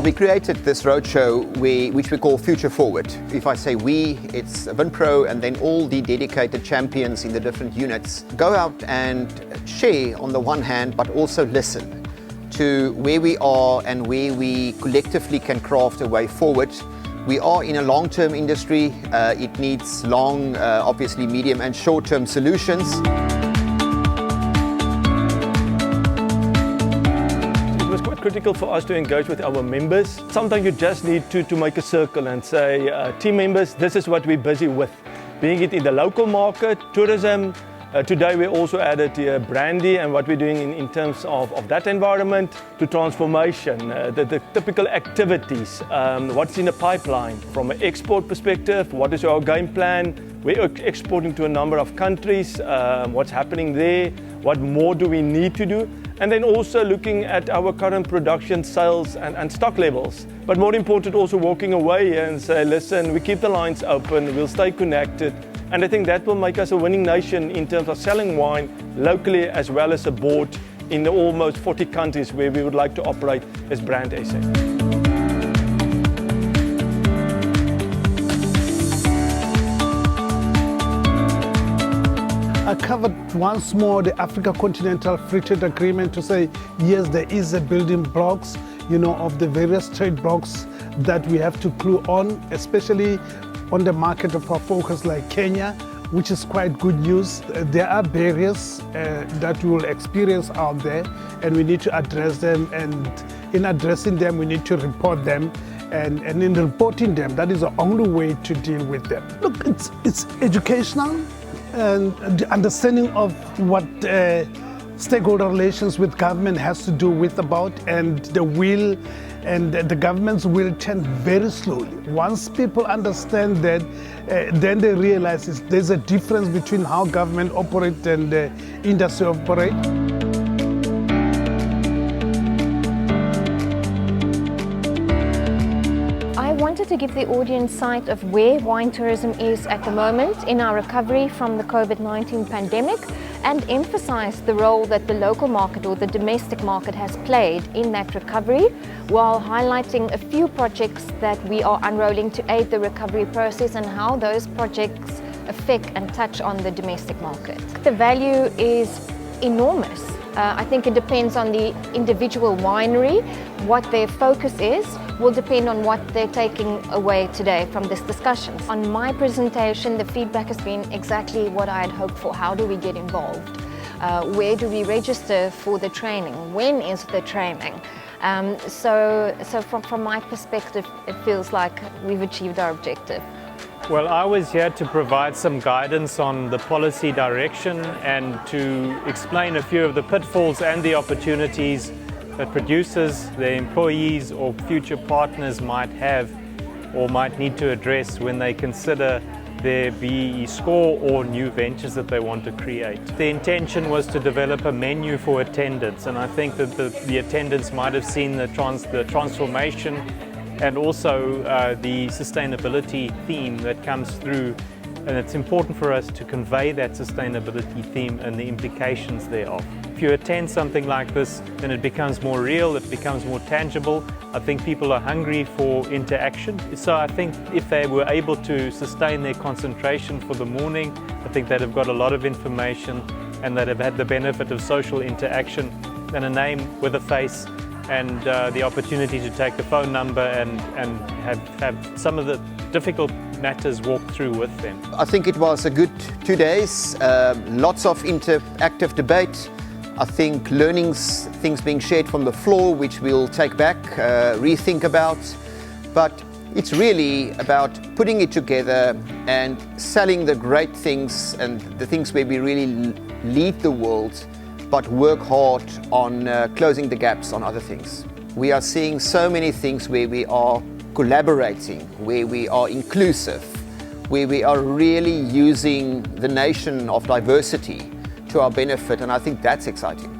We created this roadshow which we call Future Forward. If I say we, it's Vinpro and then all the dedicated champions in the different units. Go out and share on the one hand, but also listen to where we are and where we collectively can craft a way forward. We are in a long-term industry. It needs long, obviously medium and short-term solutions. It was quite critical for us to engage with our members. Sometimes you just need to make a circle and say, team members, this is what we're busy with. Being it in the local market, tourism. Today we also added brandy and what we're doing in terms of that environment to transformation, the typical activities, what's in the pipeline. From an export perspective, what is our game plan? We're exporting to a number of countries, what's happening there, what more do we need to do? And then also looking at our current production, sales and stock levels. But more important, also walking away and say, listen, we keep the lines open, we'll stay connected. And I think that will make us a winning nation in terms of selling wine locally as well as abroad in the almost 40 countries where we would like to operate as Brand SA. I covered once more the Africa Continental Free Trade Agreement to say, yes, there is a building blocks, of the various trade blocks that we have to clue on, especially on the market of our focus like Kenya, which is quite good news. There are barriers that we will experience out there and we need to address them, and in addressing them we need to report them, and in reporting them, that is the only way to deal with them. Look, it's educational and the understanding of what stakeholder relations with government has to do with about, and the will and the governments will turn very slowly. Once people understand that, then they realize there's a difference between how government operates and the industry operates. I wanted to give the audience sight of where wine tourism is at the moment in our recovery from the COVID-19 pandemic, and emphasize the role that the local market or the domestic market has played in that recovery, while highlighting a few projects that we are unrolling to aid the recovery process and how those projects affect and touch on the domestic market. The value is enormous. I think it depends on the individual winery. What their focus is will depend on what they're taking away today from this discussion. On my presentation, the feedback has been exactly what I had hoped for. How do we get involved? Where do we register for the training? When is the training? So from my perspective, it feels like we've achieved our objective. Well, I was here to provide some guidance on the policy direction and to explain a few of the pitfalls and the opportunities that producers, their employees or future partners might have or might need to address when they consider their BEE score or new ventures that they want to create. The intention was to develop a menu for attendance, and I think that the attendants might have seen the transformation and also the sustainability theme that comes through, and it's important for us to convey that sustainability theme and the implications thereof. If you attend something like this, then it becomes more real, it becomes more tangible. I think people are hungry for interaction. So I think if they were able to sustain their concentration for the morning, I think they'd have got a lot of information and they'd have had the benefit of social interaction and a name with a face, and the opportunity to take the phone number and have some of the difficult matters walked through with them. I think it was a good 2 days, lots of interactive debate. I think learnings, things being shared from the floor, which we'll take back, rethink about. But it's really about putting it together and selling the great things and the things where we really lead the world, but work hard on closing the gaps on other things. We are seeing so many things where we are collaborating, where we are inclusive, where we are really using the nation of diversity to our benefit, and I think that's exciting.